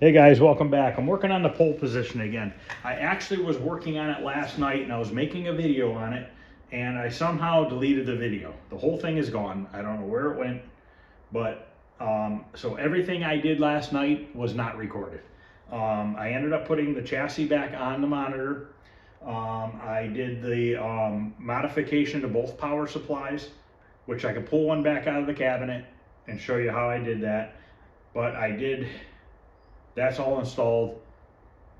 Hey guys, welcome back. I'm working on the pole position again. I actually was working on it last night and I was making a video on it and I somehow deleted the video. The whole thing is gone. I don't know where it went, but so everything I did last night was not recorded. I ended up putting the chassis back on the monitor. I did the modification to both power supplies, which I could pull one back out of the cabinet and show you how I did that. But that's all installed.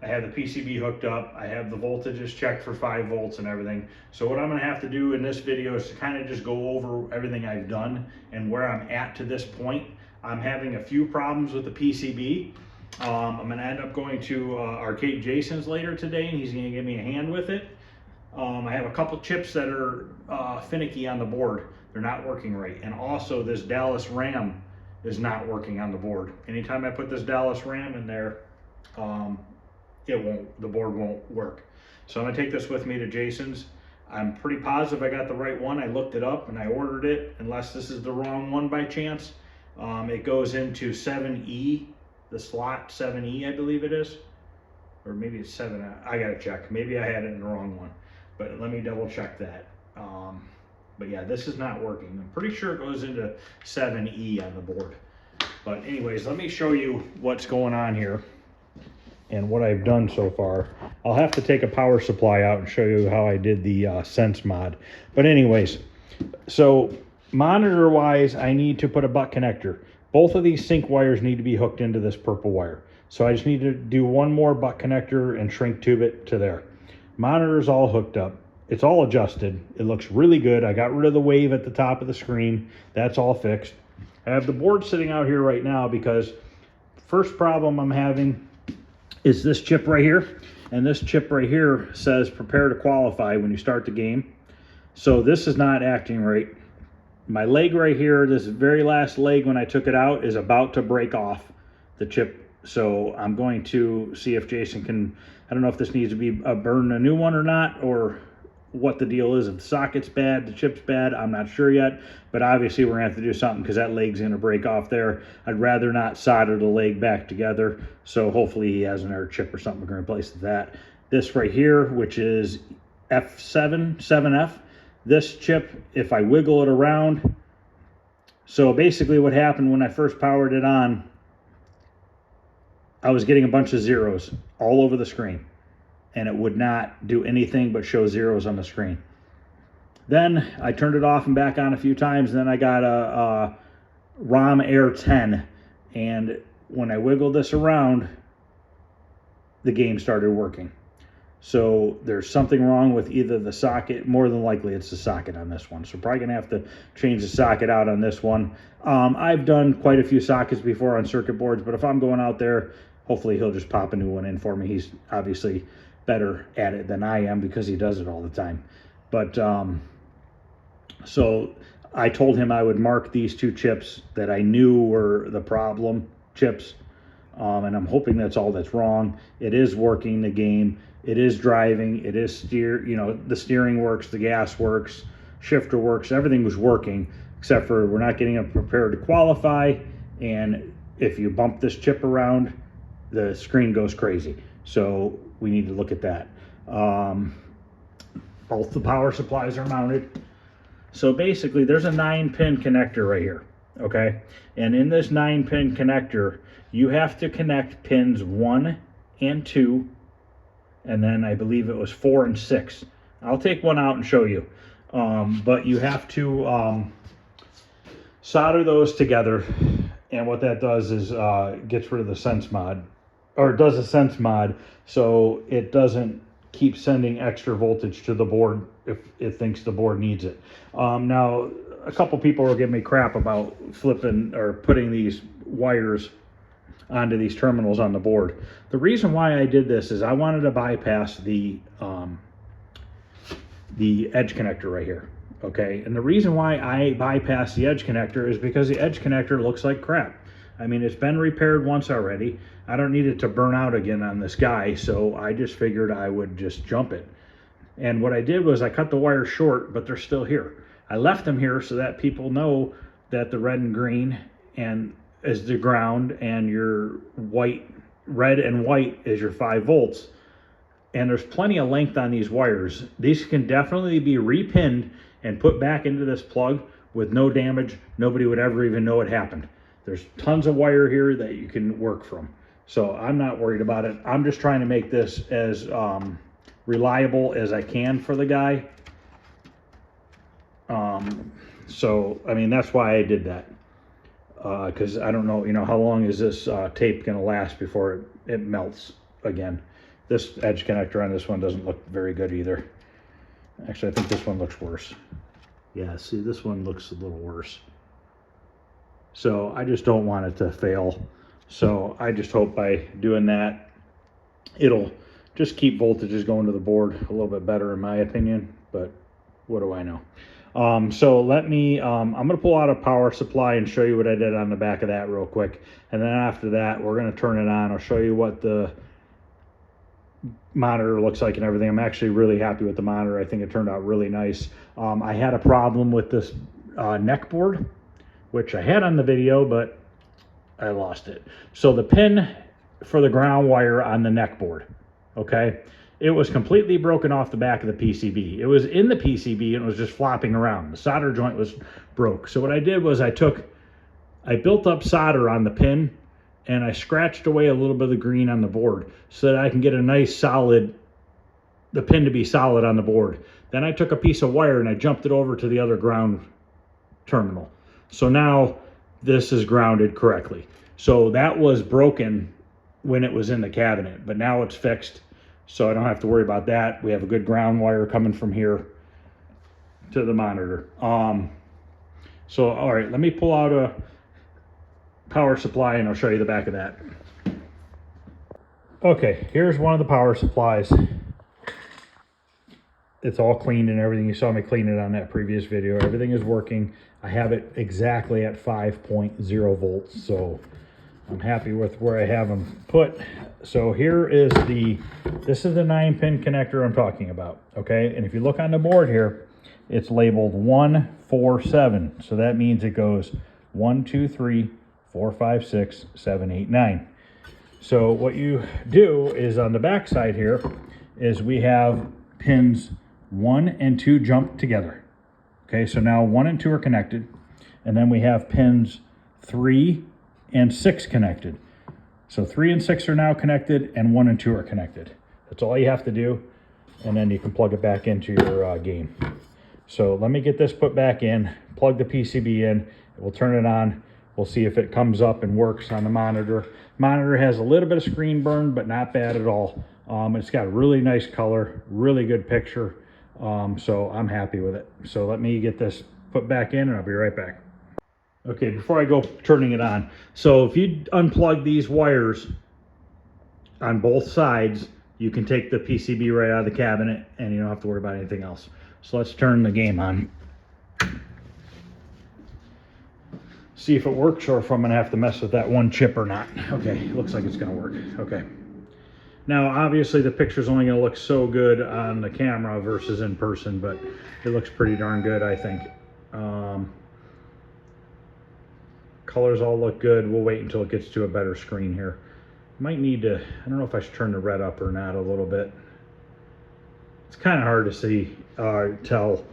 I have the PCB hooked up. I have the voltages checked for 5 volts and everything. So what I'm gonna have to do in this video is to kind of just go over everything I've done and where I'm at to this point. I'm having a few problems with the PCB. I'm gonna end up going to Arcade Jason's later today and he's gonna give me a hand with it. I have a couple chips that are finicky on the board. They're not working right. And also this Dallas RAM is not working on the board. Anytime I put this Dallas RAM in there, the board won't work. So I'm gonna take this with me to Jason's. I'm pretty positive I got the right one. I looked it up and I ordered it, unless this is the wrong one by chance. It goes into 7E, the slot 7E, I believe it is. Or maybe it's 7, I gotta check. Maybe I had it in the wrong one, but let me double check that. But yeah, this is not working. I'm pretty sure it goes into 7E on the board. But anyways, let me show you what's going on here and what I've done so far. I'll have to take a power supply out and show you how I did the sense mod. But anyways, so monitor wise, I need to put a butt connector. Both of these sync wires need to be hooked into this purple wire. So I just need to do one more butt connector and shrink tube it to there. Monitor's all hooked up. It's all adjusted. It looks really good. I got rid of the wave at the top of the screen. That's all fixed. I have the board sitting out here right now because first problem I'm having is this chip right here. And this chip right here says prepare to qualify when you start the game. So this is not acting right. My leg right here, this very last leg when I took it out, is about to break off the chip. So I'm going to see if Jason can, I don't know if this needs to be burn a new one or not, or what the deal is. If the socket's bad, the chip's bad, I'm not sure yet, but obviously we're gonna have to do something because that leg's gonna break off there. I'd rather not solder the leg back together, so hopefully he has another chip or something we're gonna replace that. This right here, which is F7F, this chip, if I wiggle it around, so basically what happened when I first powered it on, I was getting a bunch of zeros all over the screen, and it would not do anything but show zeros on the screen. Then I turned it off and back on a few times, and then I got a ROM Air 10, and when I wiggled this around, the game started working. So there's something wrong with either the socket, more than likely it's the socket on this one. So probably gonna have to change the socket out on this one. I've done quite a few sockets before on circuit boards, but if I'm going out there, hopefully he'll just pop a new one in for me. He's obviously better at it than I am because he does it all the time. But so I told him I would mark these 2 chips that I knew were the problem chips, and I'm hoping that's all that's wrong. It is working the game. It is driving. It is the steering works, the gas works, shifter works. Everything was working except for we're not getting it prepared to qualify. And if you bump this chip around, the screen goes crazy. So we need to look at that. Both the power supplies are mounted. So basically there's a 9-pin connector right here, okay? And in this 9-pin connector, you have to connect pins 1 and 2, and then I believe it was 4 and 6. I'll take one out and show you. But you have to solder those together, and what that does is gets rid of the sense mod, or it does a sense mod, so it doesn't keep sending extra voltage to the board if it thinks the board needs it. Now, a couple people were giving me crap about flipping or putting these wires onto these terminals on the board. The reason why I did this is I wanted to bypass the edge connector right here, okay? And the reason why I bypass the edge connector is because the edge connector looks like crap. I mean, it's been repaired once already. I don't need it to burn out again on this guy, so I just figured I would just jump it. And what I did was I cut the wires short, but they're still here. I left them here so that people know that the red and green and is the ground, and your white red and white is your 5 volts. And there's plenty of length on these wires. These can definitely be repinned and put back into this plug with no damage. Nobody would ever even know it happened. There's tons of wire here that you can work from. So I'm not worried about it. I'm just trying to make this as reliable as I can for the guy. So, I mean, that's why I did that. Because I don't know, how long is this tape going to last before it melts again. This edge connector on this one doesn't look very good either. Actually, I think this one looks worse. Yeah, see, this one looks a little worse. So I just don't want it to fail. So I just hope by doing that, it'll just keep voltages going to the board a little bit better in my opinion, but what do I know? So let me, I'm going to pull out a power supply and show you what I did on the back of that real quick. And then after that, we're going to turn it on. I'll show you what the monitor looks like and everything. I'm actually really happy with the monitor. I think it turned out really nice. I had a problem with this neck board, which I had on the video, but I lost it. So the pin for the ground wire on the neck board, okay, it was completely broken off the back of the PCB. It was in the PCB and it was just flopping around. The solder joint was broke. So what I did was I built up solder on the pin and I scratched away a little bit of the green on the board so that I can get a nice solid, the pin to be solid on the board. Then I took a piece of wire and I jumped it over to the other ground terminal. So now this is grounded correctly. So that was broken when it was in the cabinet, but now it's fixed. So I don't have to worry about that. We have a good ground wire coming from here to the monitor. So, all right, let me pull out a power supply and I'll show you the back of that. Okay, here's one of the power supplies. It's all cleaned and everything. You saw me clean it on that previous video. Everything is working. I have it exactly at 5.0 volts. So I'm happy with where I have them put. So here is this is the 9-pin connector I'm talking about. Okay, and if you look on the board here, it's labeled 147. So that means it goes 1, 2, 3, 4, 5, 6, 7, 8, 9. So what you do is on the back side here is we have pins 1 and 2 jump together. Okay, so now 1 and 2 are connected, and then we have pins 3 and 6 connected. So 3 and 6 are now connected, and 1 and 2 are connected. That's all you have to do, and then you can plug it back into your game. So let me get this put back in, plug the PCB in, we'll turn it on, we'll see if it comes up and works on the monitor. Monitor has a little bit of screen burn, but not bad at all. It's got a really nice color, really good picture. So I'm happy with it. So let me get this put back in and I'll be right back. Okay, before I go turning it on. So if you unplug these wires on both sides, you can take the PCB right out of the cabinet and you don't have to worry about anything else. So let's turn the game on. See if it works or if I'm gonna have to mess with that one chip or not. Okay, looks like it's gonna work. Okay. Now, obviously the picture's only gonna look so good on the camera versus in person, but it looks pretty darn good, I think. Colors all look good. We'll wait until it gets to a better screen here. Might need to, I don't know if I should turn the red up or not a little bit. It's kind of hard to see, tell,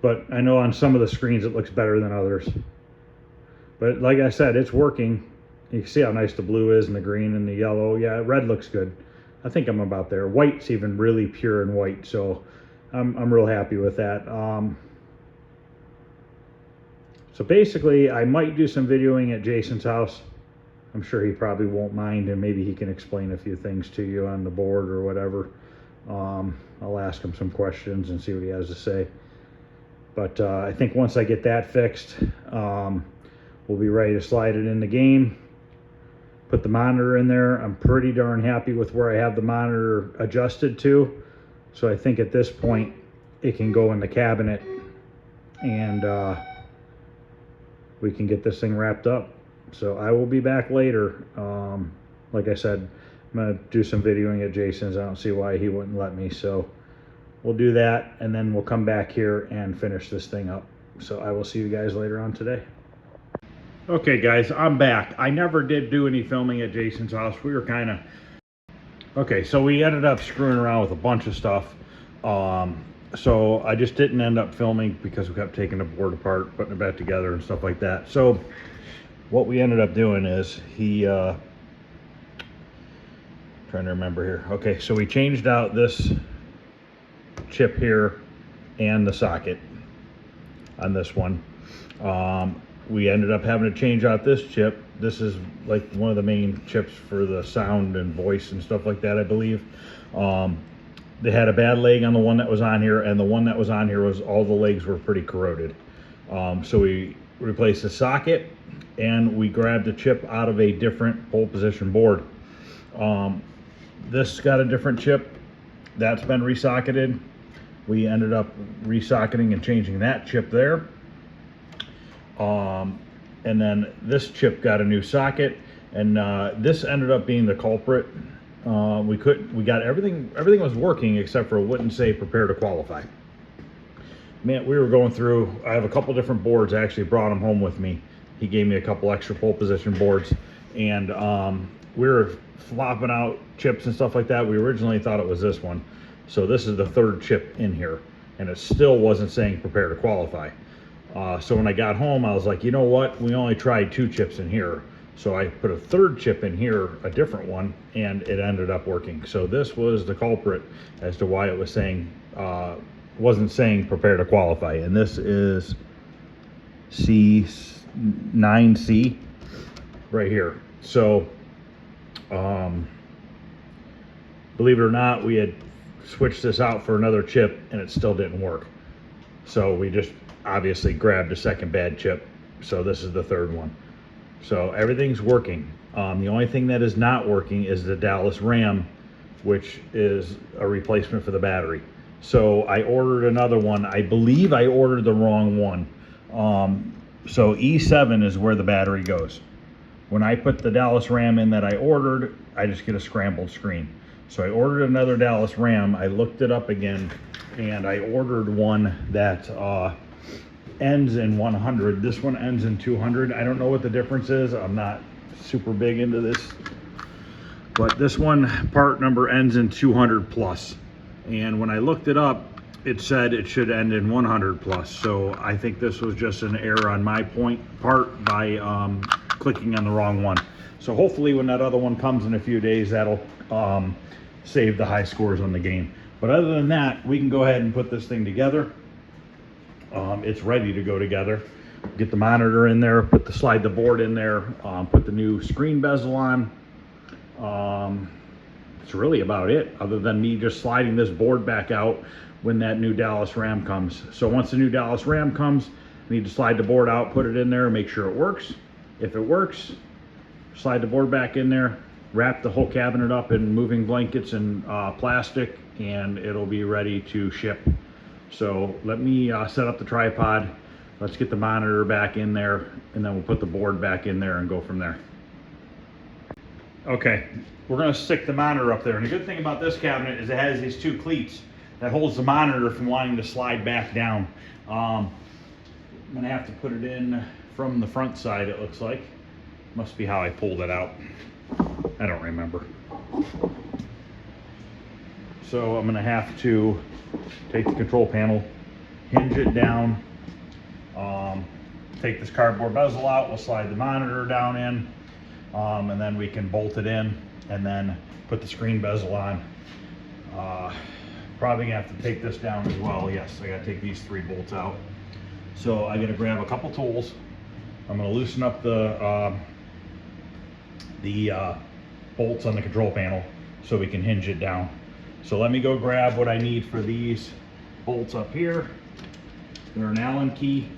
but I know on some of the screens it looks better than others. But like I said, it's working. You can see how nice the blue is and the green and the yellow. Yeah, red looks good. I think I'm about there. White's even really pure and white, so I'm real happy with that. So basically, I might do some videoing at Jason's house. I'm sure he probably won't mind, and maybe he can explain a few things to you on the board or whatever. I'll ask him some questions and see what he has to say. But I think once I get that fixed, we'll be ready to slide it in the game. Put the monitor in there. I'm pretty darn happy with where I have the monitor adjusted to. So I think at this point, it can go in the cabinet and we can get this thing wrapped up. So I will be back later. Like I said, I'm gonna do some videoing at Jason's. I don't see why he wouldn't let me. So we'll do that and then we'll come back here and finish this thing up. So I will see you guys later on today. Okay guys, I'm back. I never did do any filming at Jason's house. We were kind of... Okay, so we ended up screwing around with a bunch of stuff. So I just didn't end up filming because we kept taking the board apart, putting it back together and stuff like that. So what we ended up doing is trying to remember here. Okay, so we changed out this chip here and the socket on this one. We ended up having to change out this chip. This is like one of the main chips for the sound and voice and stuff like that, I believe. They had a bad leg on the one that was on here, and the one that was on here was, all the legs were pretty corroded. So we replaced the socket and we grabbed a chip out of a different pole position board. This got a different chip that's been resocketed. We ended up resocketing and changing that chip there. And then this chip got a new socket, and this ended up being the culprit. We got everything was working except for it wouldn't say prepare to qualify. Man, we were going through, I have a couple different boards. I actually brought them home with me. He gave me a couple extra pole position boards, and we were flopping out chips and stuff like that. We originally thought it was this one. So this is the third chip in here, and it still wasn't saying prepare to qualify. So when I got home, I was like, you know what? We only tried 2 chips in here. So I put a third chip in here, a different one, and it ended up working. So this was the culprit as to why it was saying, wasn't saying prepare to qualify. And this is C9C right here. So, believe it or not, we had switched this out for another chip and it still didn't work. So we just obviously grabbed a second bad chip. So this is the third one. So everything's working. The only thing that is not working is the Dallas RAM, which is a replacement for the battery. So I ordered another one. I believe I ordered the wrong one. So E7 is where the battery goes. When I put the Dallas RAM in that I ordered, I just get a scrambled screen. So I ordered another Dallas RAM. I looked it up again, and I ordered one that ends in 100. This one ends in 200. I don't know what the difference is. I'm not super big into this, but this one part number ends in 200 plus. And when I looked it up, it said it should end in 100 plus. So I think this was just an error on my part by clicking on the wrong one. So hopefully when that other one comes in a few days, that'll save the high scores on the game. But other than that, we can go ahead and put this thing together. It's ready to go together. Get the monitor in there, slide the board in there, put the new screen bezel on. It's really about it, other than me just sliding this board back out when that new Dallas RAM comes. So once the new Dallas RAM comes, I need to slide the board out, put it in there, make sure it works. If it works, slide the board back in there, wrap the whole cabinet up in moving blankets and plastic, and it'll be ready to ship. So let me set up the tripod. Let's get the monitor back in there, and then we'll put the board back in there and go from there. Okay, we're gonna stick the monitor up there. And the good thing about this cabinet is it has these 2 cleats that holds the monitor from wanting to slide back down. I'm gonna have to put it in from the front side, it looks like. Must be how I pulled it out. I don't remember. So I'm gonna have to take the control panel, hinge it down, take this cardboard bezel out, we'll slide the monitor down in, and then we can bolt it in and then put the screen bezel on. Probably gonna have to take this down as well. Yes, I gotta take these 3 bolts out. So I gotta grab a couple tools. I'm gonna loosen up the bolts on the control panel so we can hinge it down. So let me go grab what I need for these bolts up here. They're an Allen key,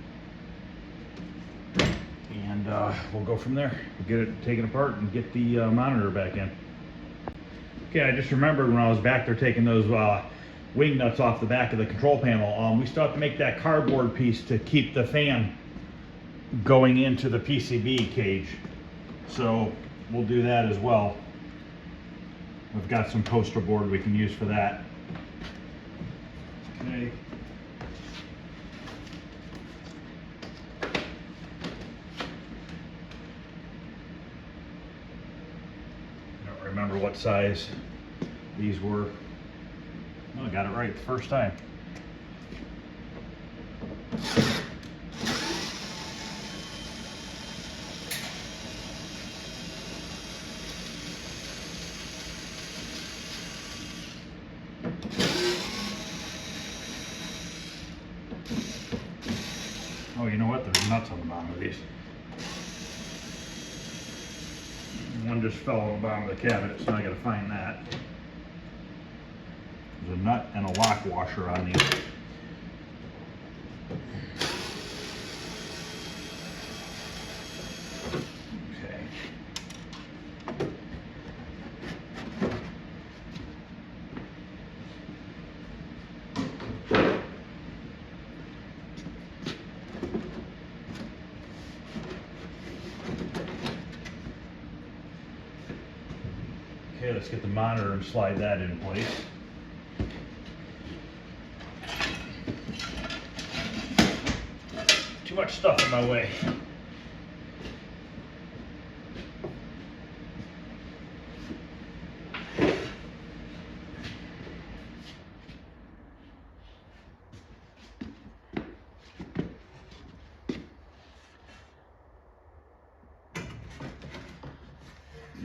and we'll go from there. We'll get it taken apart and get the monitor back in. Okay, I just remembered when I was back there taking those wing nuts off the back of the control panel, we still have to make that cardboard piece to keep the fan going into the PCB cage. So we'll do that as well. We've got some poster board we can use for that. Okay. remember what size these were. Oh, I got it right the first time. Oh, you know what? There's nuts on the bottom of these. One just fell on the bottom of the cabinet, so I gotta find that. There's a nut and a lock washer on these. Okay. Okay, let's get the monitor and slide that in place. Too much stuff in my way.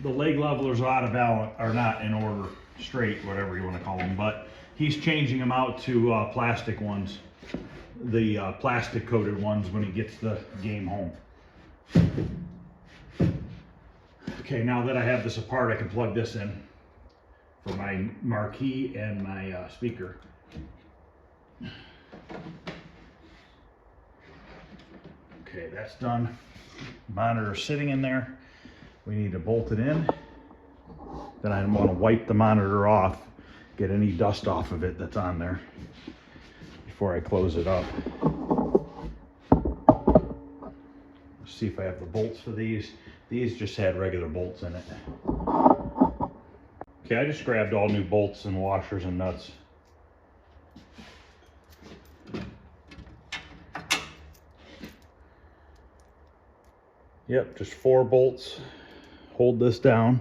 The leg levelers are out of balance, are not in order, straight, whatever you want to call them, but he's changing them out to plastic ones, the plastic coated ones when he gets the game home. Okay, now that I have this apart, I can plug this in for my marquee and my speaker. Okay, that's done. Monitor sitting in there. We need to bolt it in. Then I want to wipe the monitor off, get any dust off of it that's on there before I close it up. Let's see if I have the bolts for these. These just had regular bolts in it. Okay, I just grabbed all new bolts and washers and nuts. Yep, just 4 bolts. Hold this down.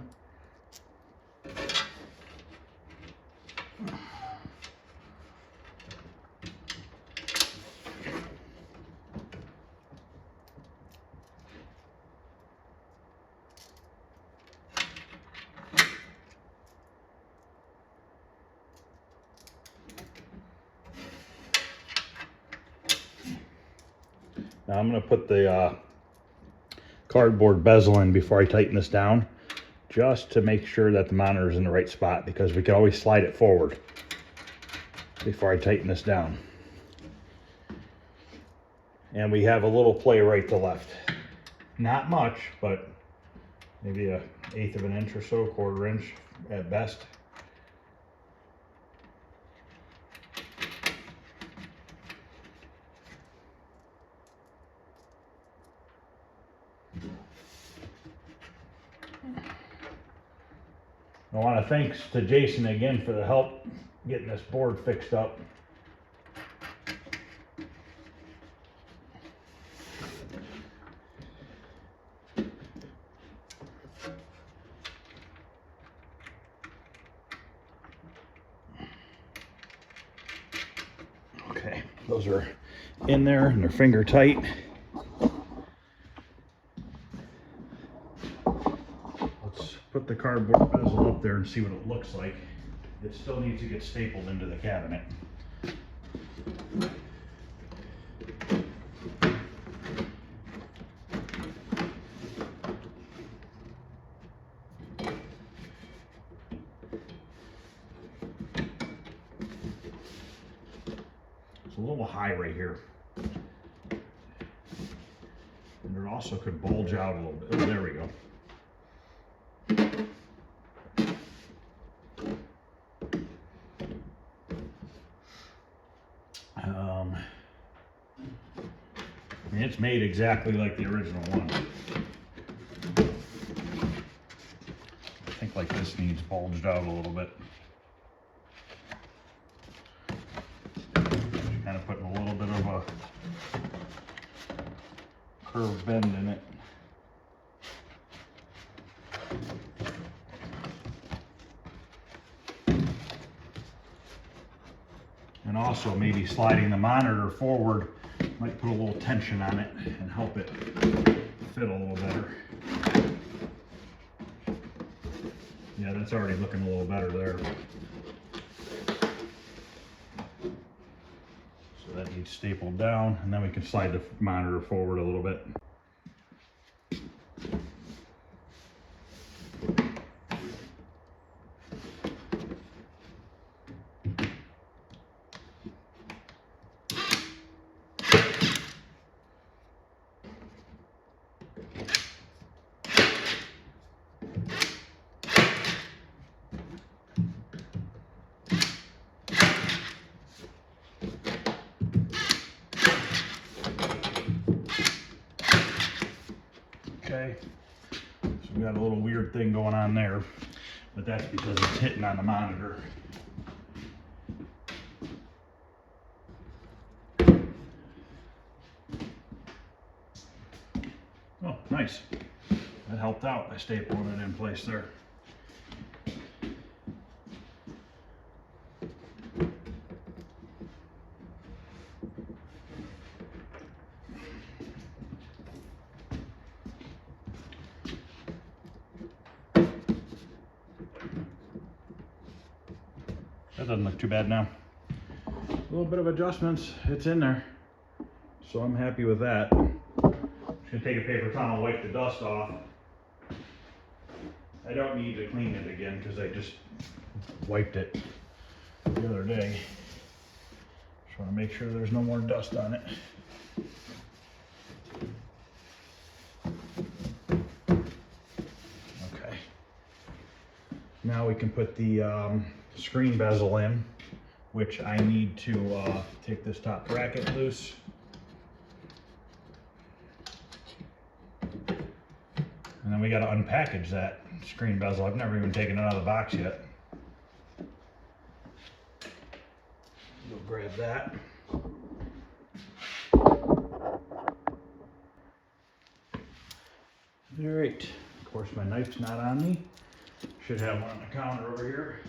Now I'm going to put the cardboard bezel in before I tighten this down, just to make sure that the monitor is in the right spot, because we can always slide it forward before I tighten this down. And we have a little play right to left. Not much, but maybe 1/8 of an inch or so, 1/4 inch at best. I want to thanks to Jason again for the help getting this board fixed up. Okay, those are in there and they're finger tight. Put the cardboard bezel up there and see what it looks like. It still needs to get stapled into the cabinet. It's a little high right here. And it also could bulge out a little bit. Oh, there we go. I mean, it's made exactly like the original one. I think like this needs bulged out a little bit. Kind of putting a little bit of a curved bend in it. And also maybe sliding the monitor forward might put a little tension on it and help it fit a little better. Yeah, that's already looking a little better there. So that needs stapled down, and then we can slide the monitor forward a little bit. Okay, so we got a little weird thing going on there, but that's because it's hitting on the monitor. Oh, nice. That helped out by stapling it in place there. That doesn't look too bad now. A little bit of adjustments, it's in there. So I'm happy with that. I'm just gonna take a paper towel and wipe the dust off. I don't need to clean it again because I just wiped it the other day. Just want to make sure there's no more dust on it. Okay. Now we can put the screen bezel in, which I need to take this top bracket loose. And then we got to unpackage that screen bezel. I've never even taken it out of the box yet. We'll grab that. All right, of course my knife's not on me. Should have one on the counter over here.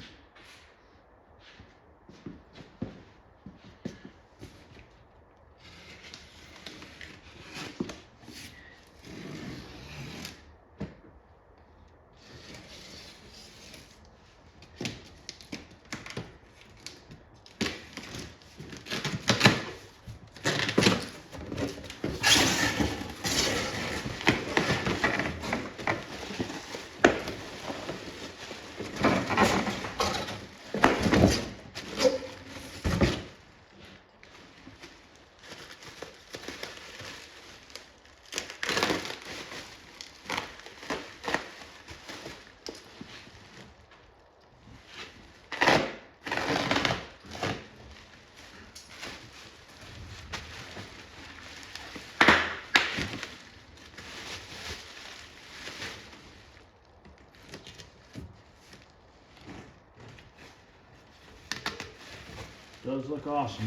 Does look awesome.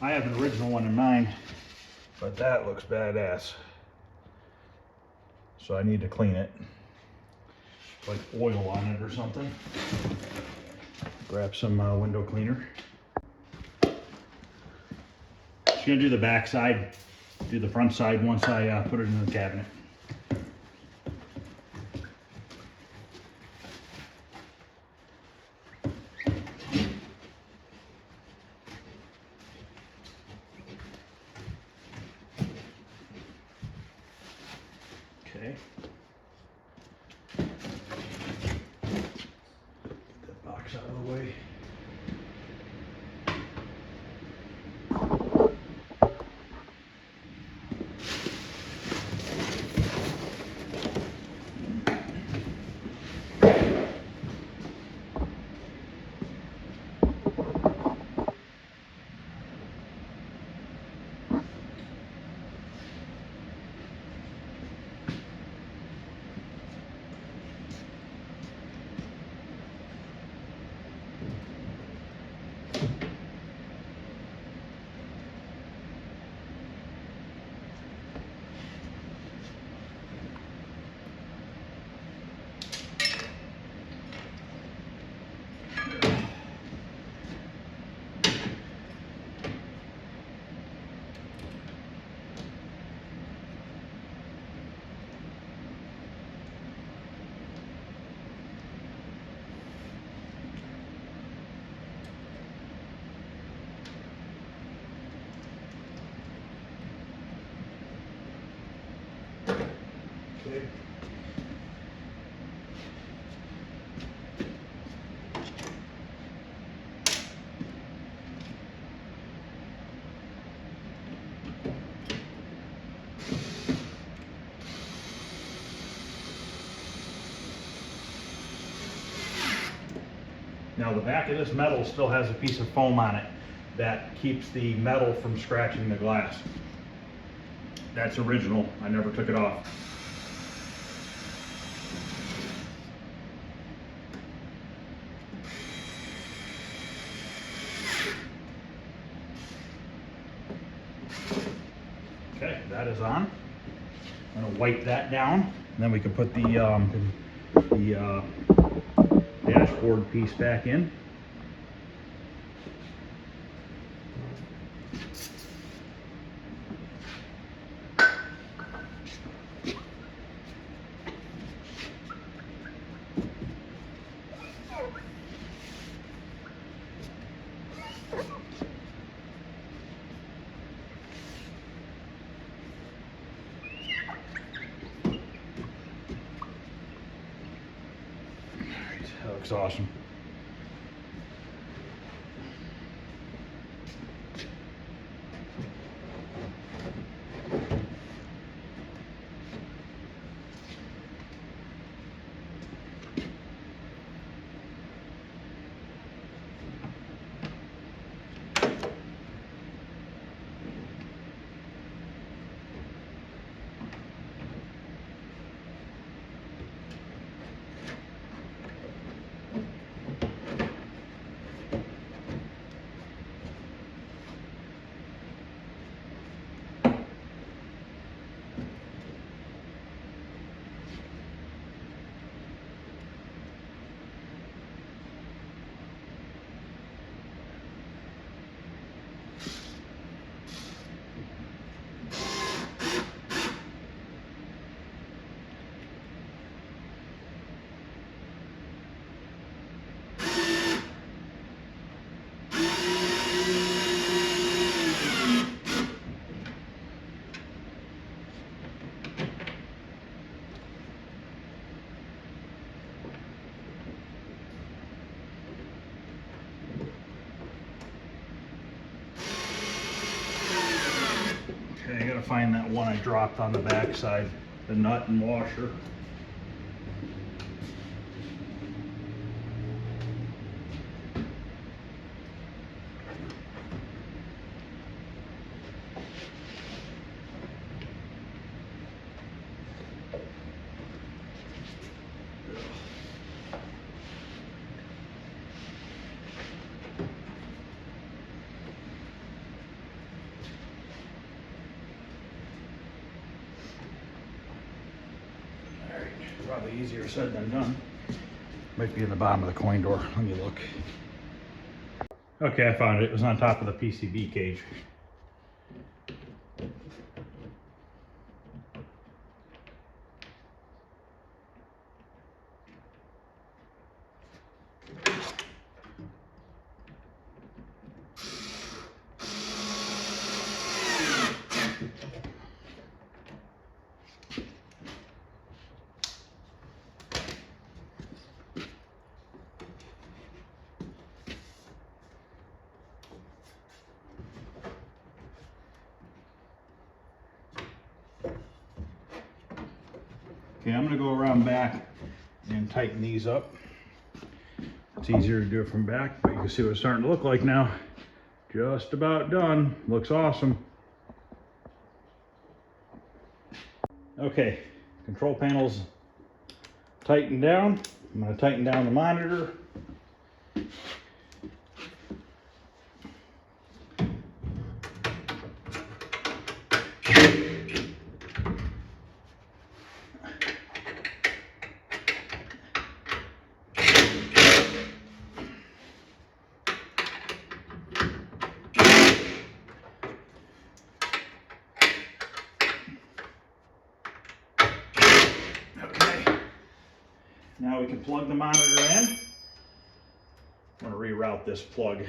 I have an original one in mind, but that looks badass. So I need to clean it. Like oil on it or something. Grab some window cleaner. Just gonna do the back side, do the front side once I put it in the cabinet. Okay. Get that box out of the way. Okay. Now the back of this metal still has a piece of foam on it that keeps the metal from scratching the glass. That's original, I never took it off. Okay, that is on. I'm gonna wipe that down, and then we can put the dashboard piece back in. That looks awesome. Okay, I gotta find that one I dropped on the back side, the nut and washer. Probably easier said than done. Might be in the bottom of the coin door. Let me look. Okay, I found it. It was on top of the PCB cage. Okay, I'm gonna go around back and tighten these up. It's easier to do it from back, but you can see what it's starting to look like now. Just about done. Looks awesome. Okay, control panel's tightened down. I'm gonna tighten down the monitor. Now we can plug the monitor in. I'm going to reroute this plug.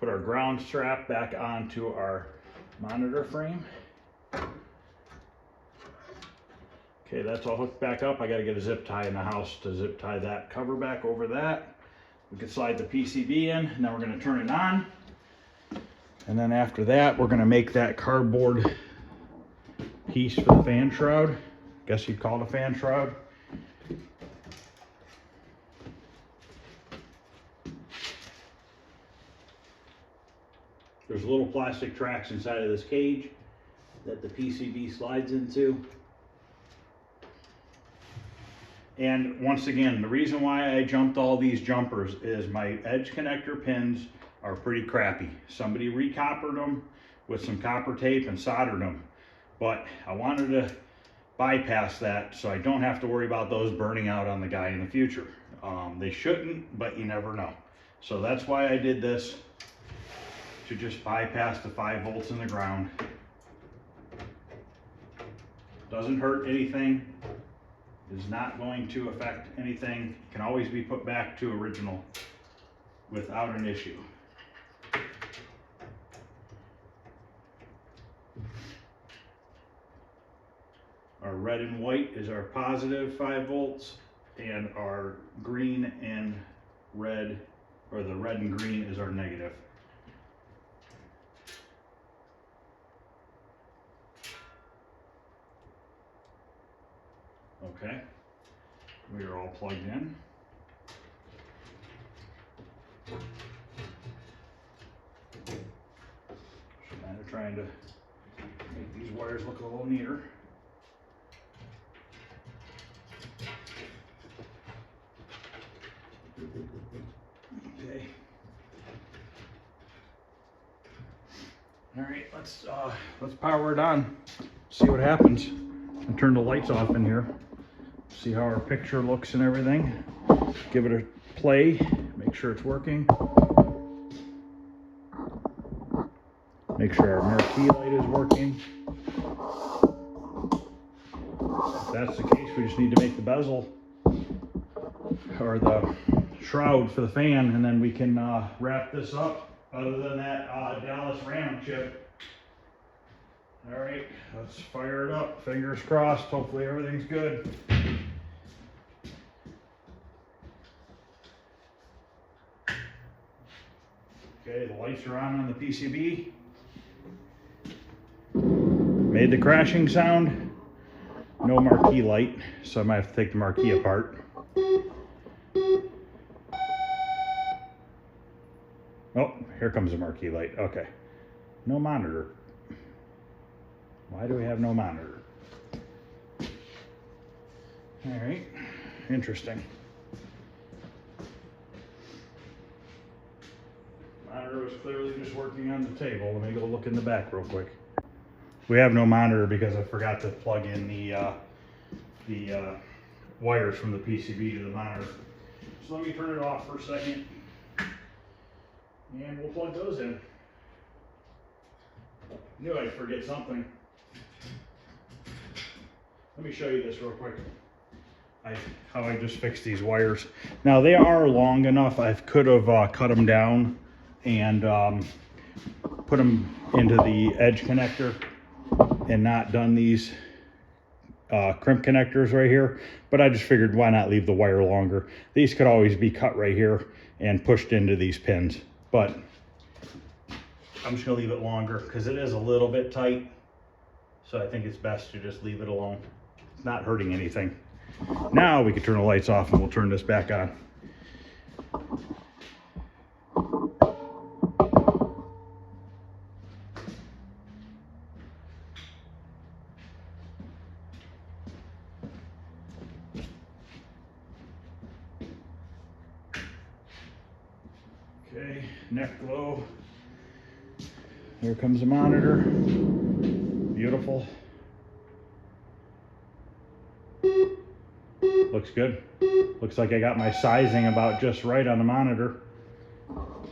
put our ground strap back onto our monitor frame. Okay, that's all hooked back up. I got to get a zip tie in the house to zip tie that cover back over that. We can slide the PCB in, and then we're going to turn it on. And then after that, we're going to make that cardboard piece for the fan shroud. Guess you'd call it a fan shroud. There's little plastic tracks inside of this cage that the PCB slides into. And once again, the reason why I jumped all these jumpers is my edge connector pins are pretty crappy. Somebody recoppered them with some copper tape and soldered them. But I wanted to bypass that so I don't have to worry about those burning out on the guy in the future. They shouldn't, but you never know. So that's why I did this, to just bypass the 5 volts in the ground. Doesn't hurt anything, is not going to affect anything, can always be put back to original without an issue. Our red and white is our positive 5 volts, and our green and red, or the red and green, is our negative. Okay, we are all plugged in. Just kind of trying to make these wires look a little neater. Okay. All right, let's power it on. See what happens. I'll turn the lights off in here. See how our picture looks and everything. Give it a play. Make sure it's working. Make sure our marquee light is working. If that's the case, we just need to make the bezel or the shroud for the fan, and then we can wrap this up. Other than that Dallas Ram chip. All right, let's fire it up. Fingers crossed. Hopefully everything's good. Okay, the lights are on the PCB. Made the crashing sound. No marquee light, so I might have to take the marquee apart. Oh, here comes the marquee light. Okay. No monitor. Why do we have no monitor? All right, interesting. Monitor was clearly just working on the table. Let me go look in the back real quick. We have no monitor because I forgot to plug in the wires from the PCB to the monitor. So let me turn it off for a second, and we'll plug those in. Knew I'd forget something. Let me show you this real quick. How I just fixed these wires. Now they are long enough. I could have cut them down and put them into the edge connector and not done these crimp connectors right here. But I just figured, why not leave the wire longer? These could always be cut right here and pushed into these pins. But I'm just gonna leave it longer because it is a little bit tight. So I think it's best to just leave it alone. It's not hurting anything. Now we can turn the lights off and we'll turn this back on. Okay, neck glow. Here comes the monitor. Beautiful. Looks good. Looks like I got my sizing about just right on the monitor.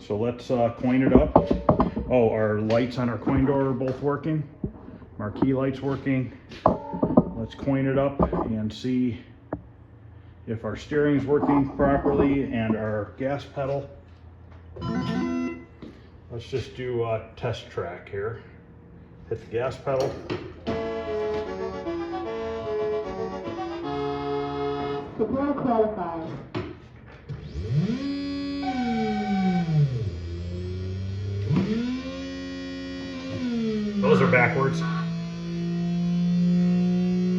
So let's coin it up. Oh, our lights on our coin door are both working. Marquee light's working. Let's coin it up and see if our steering's working properly and our gas pedal. Let's just do a test track here. Hit the gas pedal. Signal qualified. Those are backwards.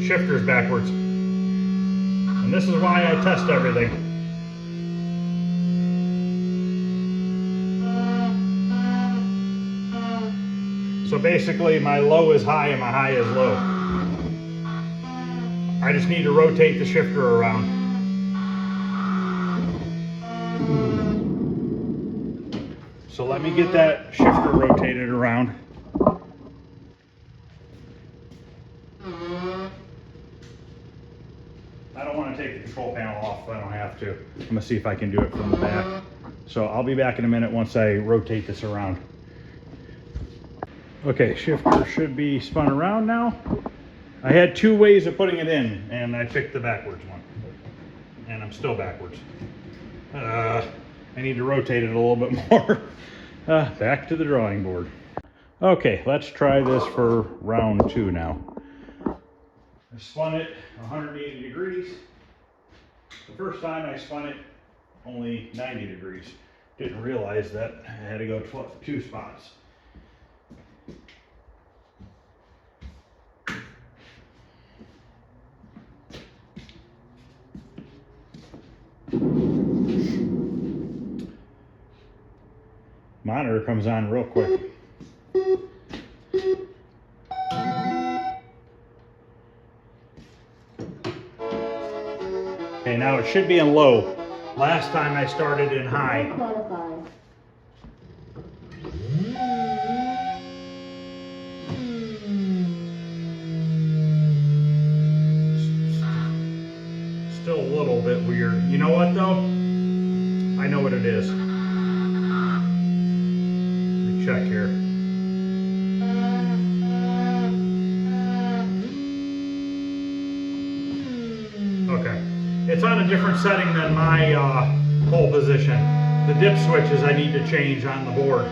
Shifter's backwards. And this is why I test everything. So basically my low is high and my high is low. I just need to rotate the shifter around. So let me get that shifter rotated around. I don't want to take the control panel off if I don't have to. I'm going to see if I can do it from the back. So I'll be back in a minute once I rotate this around. Okay, shifter should be spun around now. I had two ways of putting it in, and I picked the backwards one. And I'm still backwards. I need to rotate it a little bit more. Back to the drawing board. Okay, let's try this for round 2 now. I spun it 180 degrees. The first time I spun it only 90 degrees. Didn't realize that I had to go 2 spots. Monitor comes on real quick. Okay, now it should be in low. Last time I started in high. Still a little bit weird. You know what though? I know what it is. Let me check here. Okay. It's on a different setting than my pole position. The dip switches I need to change on the board.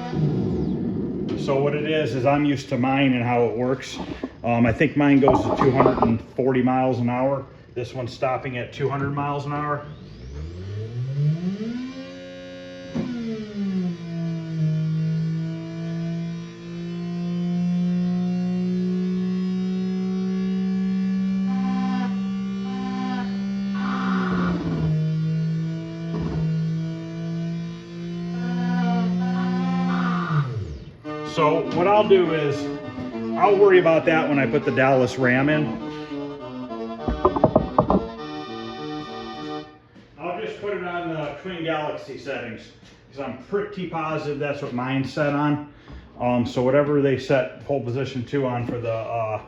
So what it is I'm used to mine and how it works. I think mine goes to 240 miles an hour. This one's stopping at 200 miles an hour. So what I'll do is, I'll worry about that when I put the Dallas Ram in. I'll just put it on the Twin Galaxy settings, because I'm pretty positive that's what mine's set on. So whatever they set pole position 2 on for the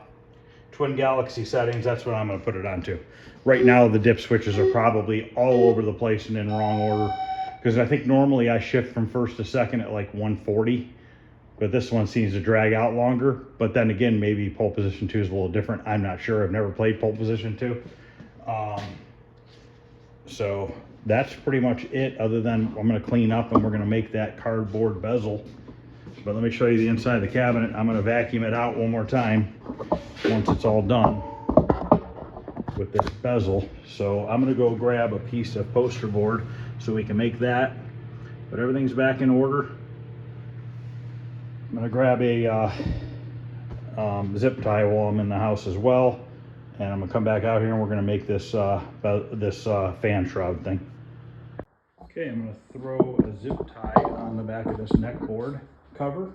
Twin Galaxy settings, that's what I'm going to put it on to. Right now the dip switches are probably all over the place and in wrong order, because I think normally I shift from first to second at like 140. But this one seems to drag out longer. But then again, maybe pole position 2 is a little different. I'm not sure. I've never played pole position 2. So that's pretty much it, other than I'm going to clean up and we're going to make that cardboard bezel. But let me show you the inside of the cabinet. I'm going to vacuum it out one more time once it's all done with this bezel. So I'm going to go grab a piece of poster board so we can make that. But everything's back in order. I'm going to grab a zip tie while I'm in the house as well, and I'm going to come back out here and we're going to make this fan shroud thing. Okay, I'm going to throw a zip tie on the back of this neck board cover.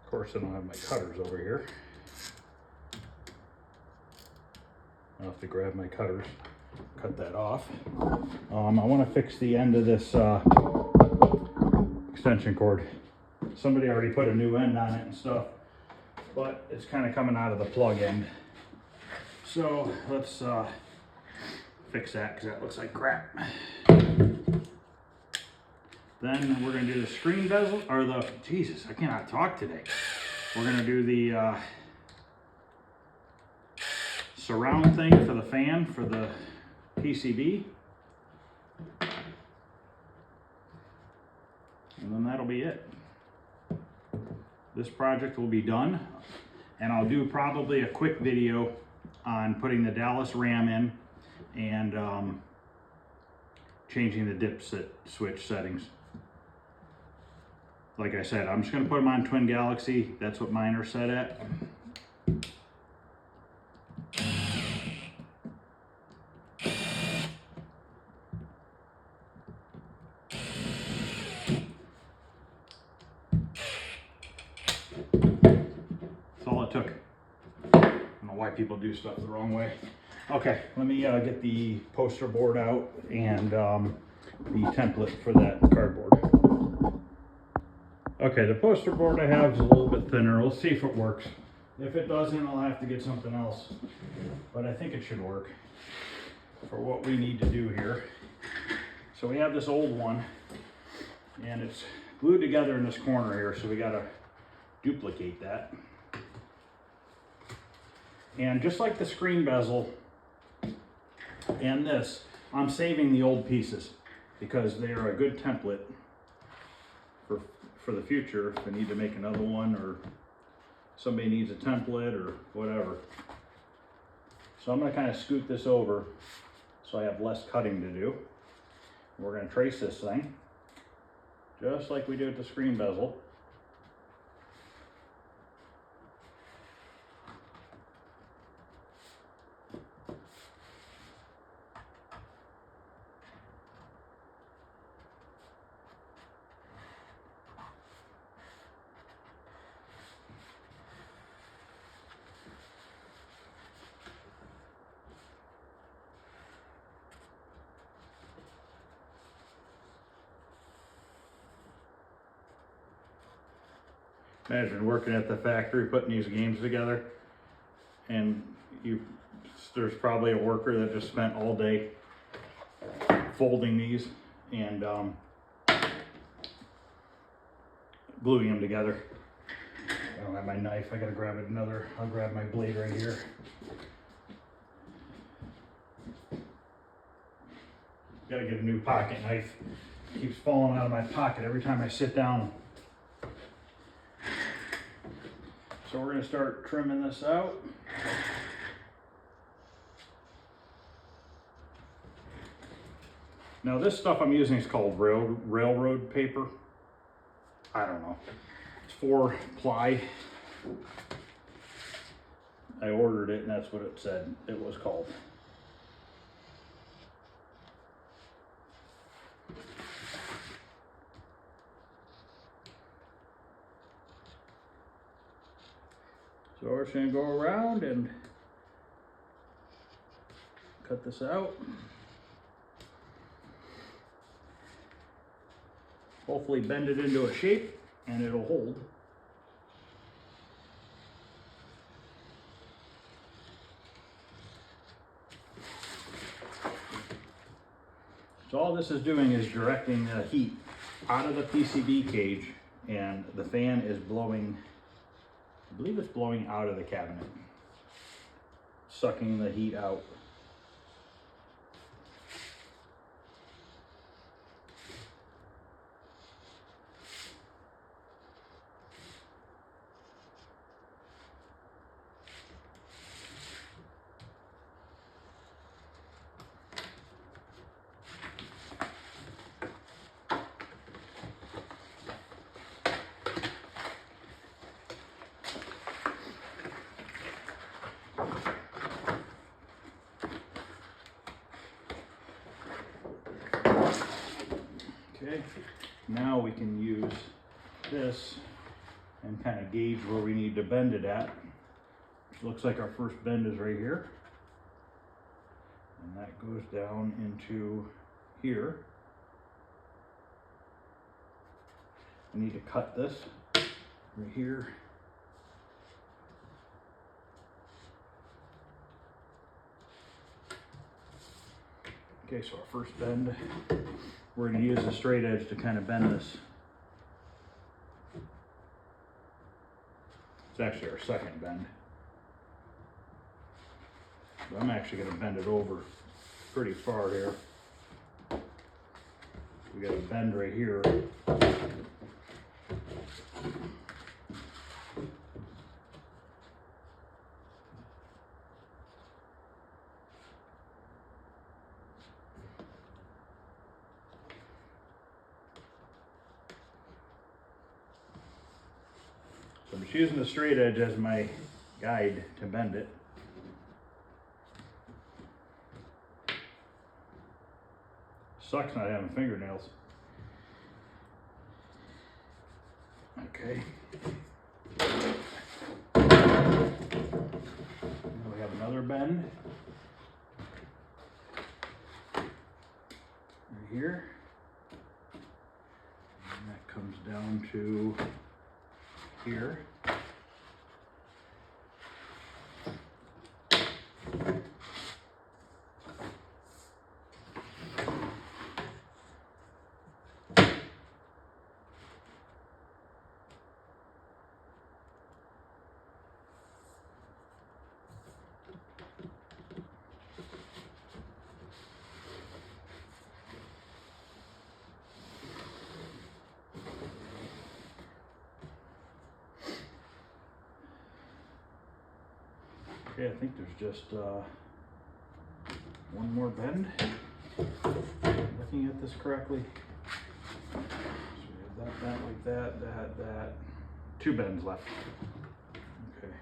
Of course, I don't have my cutters over here. I'll have to grab my cutters, cut that off. I want to fix the end of this extension cord. Somebody already put a new end on it and stuff, but it's kind of coming out of the plug end. So let's fix that, because that looks like crap. Then we're going to do the screen bezel, or the, Jesus, I cannot talk today. We're gonna do the surround thing for the fan for the PCB. And then that'll be it. This project will be done, and I'll do probably a quick video on putting the Dallas RAM in and changing the dip switch settings. Like I said, I'm just going to put them on Twin Galaxy. That's what mine are set at. That's all it took. I don't know why people do stuff the wrong way. Okay, let me get the poster board out and the template for that cardboard. Okay, the poster board I have is a little bit thinner. We'll see if it works. If it doesn't, I'll have to get something else. But I think it should work for what we need to do here. So we have this old one, and it's glued together in this corner here, so we gotta duplicate that. And just like the screen bezel and this, I'm saving the old pieces because they are a good template for the future if I need to make another one or somebody needs a template or whatever. So I'm going to kind of scoot this over so I have less cutting to do. We're going to trace this thing just like we did with the screen bezel. Imagine working at the factory putting these games together, and there's probably a worker that just spent all day folding these and gluing them together. I don't have my knife. I gotta grab I'll grab my blade right here. Gotta get a new pocket knife. It keeps falling out of my pocket every time I sit down. So we're going to start trimming this out. Now this stuff I'm using is called railroad paper. I don't know. It's 4-ply. I ordered it and that's what it said it was called. So we're just going to go around and cut this out. Hopefully bend it into a shape and it'll hold. So all this is doing is directing the heat out of the PCB cage, and the fan is blowing, I believe it's blowing out of the cabinet, sucking the heat out. Okay, now we can use this and kind of gauge where we need to bend it at. Which looks like our first bend is right here. And that goes down into here. I need to cut this right here. Okay, so our first bend, we're going to use the straight edge to kind of bend this. It's actually our second bend. But I'm actually going to bend it over pretty far here. We got a bend right here. So I'm just using the straight edge as my guide to bend it. Sucks not having fingernails. Okay. Now we have another bend. Right here. And that comes down to here. Okay, I think there's just one more bend. Looking at this correctly. So we have that like that, that. Two bends left. Okay.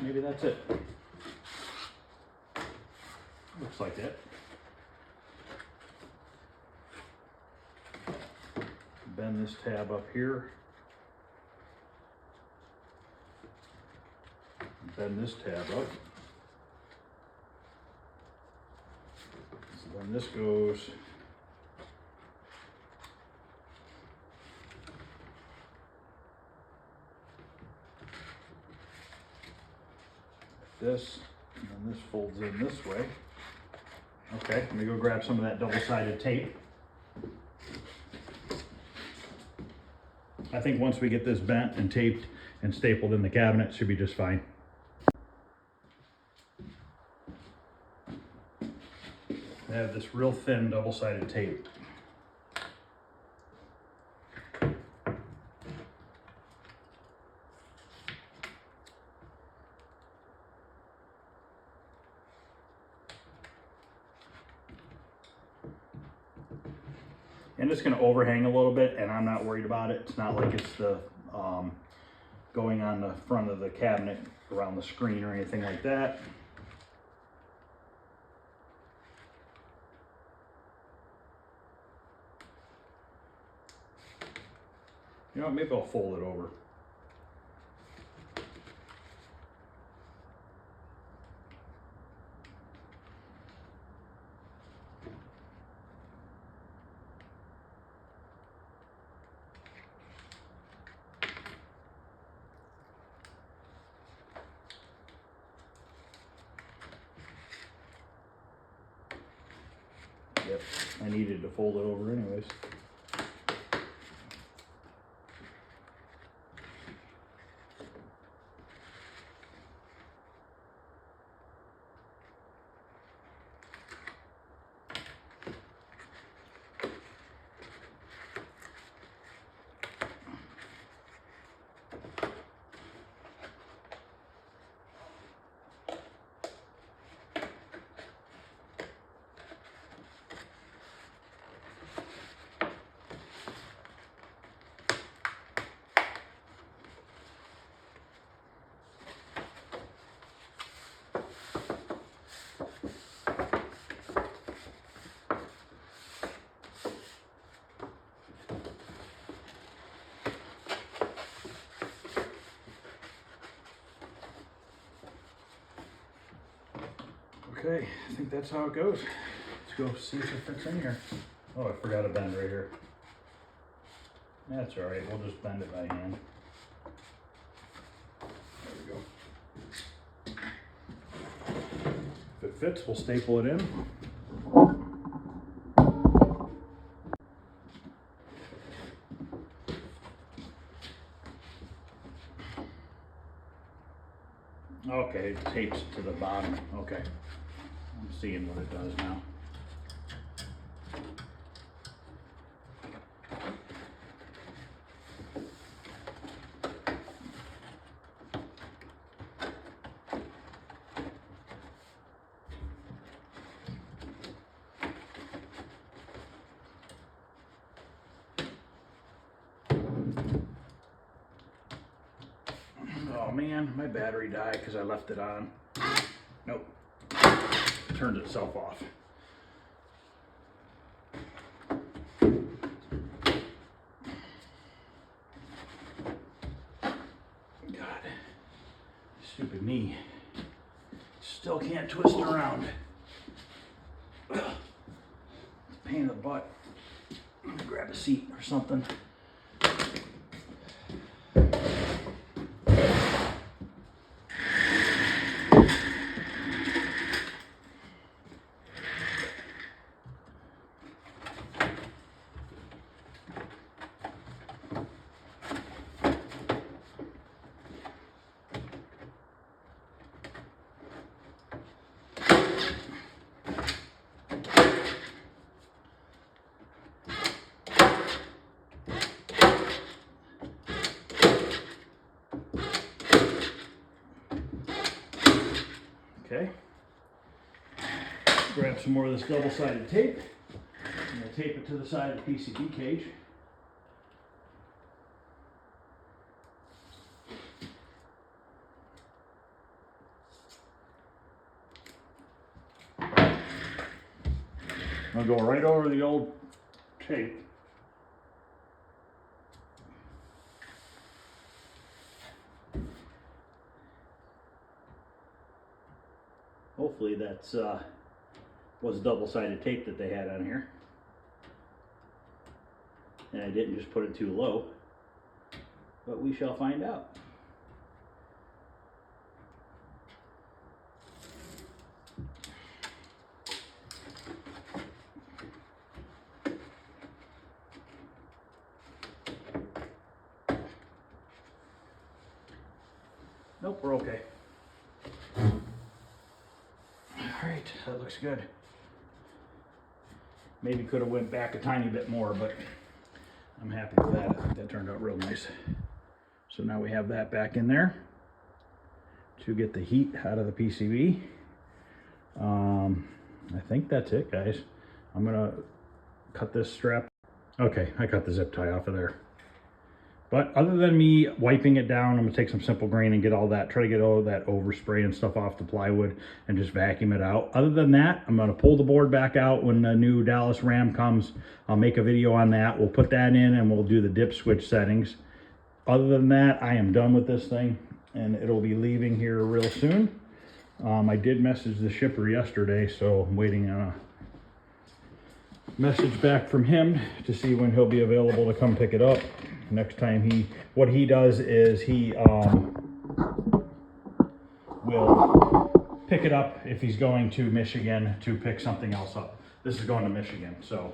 Maybe that's it. Looks like it. Bend this tab up here. Bend this tab up. So then this goes this, and then this folds in this way. Okay, let me go grab some of that double-sided tape. I think once we get this bent and taped and stapled in the cabinet, it should be just fine. I have this real thin double-sided tape. And it's going to overhang a little bit, and I'm not worried about it. It's not like it's the going on the front of the cabinet around the screen or anything like that. You know what, maybe I'll fold it over. Yep, I needed to fold it over anyways. Okay, I think that's how it goes. Let's go see if it fits in here. Oh, I forgot a bend right here. That's all right, we'll just bend it by hand. There we go. If it fits, we'll staple it in. Okay, it tapes to the bottom. Okay, I'm seeing what it does now. Oh man, my battery died because I left it on. Nope, it turned itself off. God, stupid me. Still can't twist it around. Pain in the butt. Grab a seat or something. Okay, grab some more of this double-sided tape, and we'll tape it to the side of the PCB cage. I'll go right over the old tape. Hopefully that's was double-sided tape that they had on here, and I didn't just put it too low, but we shall find out. Nope, we're okay. Alright, that looks good. Maybe could have went back a tiny bit more, but I'm happy with that. I think that turned out real nice. So now we have that back in there to get the heat out of the PCB. I think that's it, guys. I'm gonna cut this strap. Okay, I cut the zip tie off of there. But other than me wiping it down, I'm gonna take some simple grain and get all that, try to get all that overspray and stuff off the plywood and just vacuum it out. Other than that, I'm gonna pull the board back out when the new Dallas RAM comes. I'll make a video on that. We'll put that in and we'll do the dip switch settings. Other than that, I am done with this thing and it'll be leaving here real soon. I did message the shipper yesterday, so I'm waiting on a message back from him to see when he'll be available to come pick it up. Next time what he does is he will pick it up if he's going to Michigan to pick something else up. This is going to Michigan, so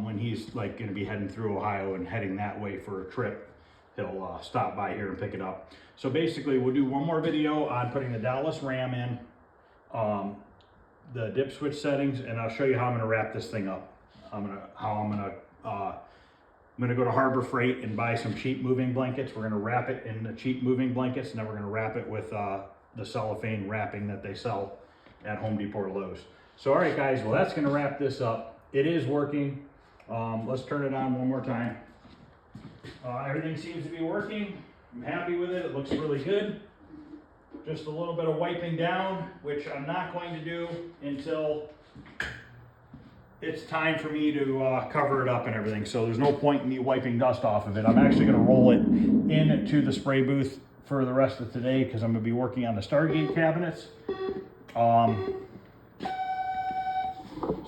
when he's like going to be heading through Ohio and heading that way for a trip, he'll stop by here and pick it up. So basically we'll do one more video on putting the Dallas RAM in, the dip switch settings, and I'll show you how I'm going to wrap this thing up. I'm gonna go to Harbor Freight and buy some cheap moving blankets. We're gonna wrap it in the cheap moving blankets, and then we're gonna wrap it with the cellophane wrapping that they sell at Home Depot or Lowe's. So all right, guys, well, that's gonna wrap this up. It is working. Let's turn it on one more time. Everything seems to be working. I'm happy with it. It looks really good. Just a little bit of wiping down, which I'm not going to do until it's time for me to cover it up and everything. So there's no point in me wiping dust off of it. I'm actually going to roll it into the spray booth for the rest of today because I'm going to be working on the Stargate cabinets.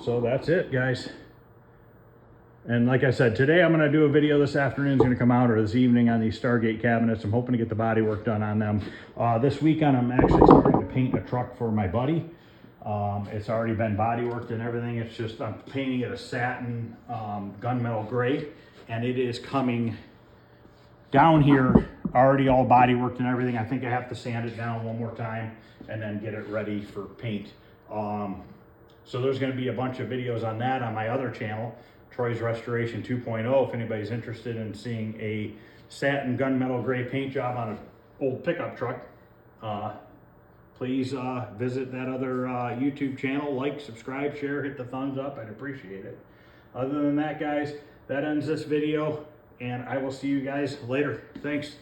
So that's it, guys. And like I said, today I'm going to do a video. This afternoon's going to come out, or this evening, on these Stargate cabinets. I'm hoping to get the body work done on them. This weekend I'm actually starting to paint a truck for my buddy. It's already been body worked and everything. It's just I'm painting it a satin gunmetal gray, and it is coming down here already all body worked and everything. I think I have to sand it down one more time and then get it ready for paint. So there's going to be a bunch of videos on that on my other channel, Troy's Restoration 2.0. If anybody's interested in seeing a satin gunmetal gray paint job on an old pickup truck, please visit that other YouTube channel. Like, subscribe, share, hit the thumbs up. I'd appreciate it. Other than that, guys, that ends this video, and I will see you guys later. Thanks.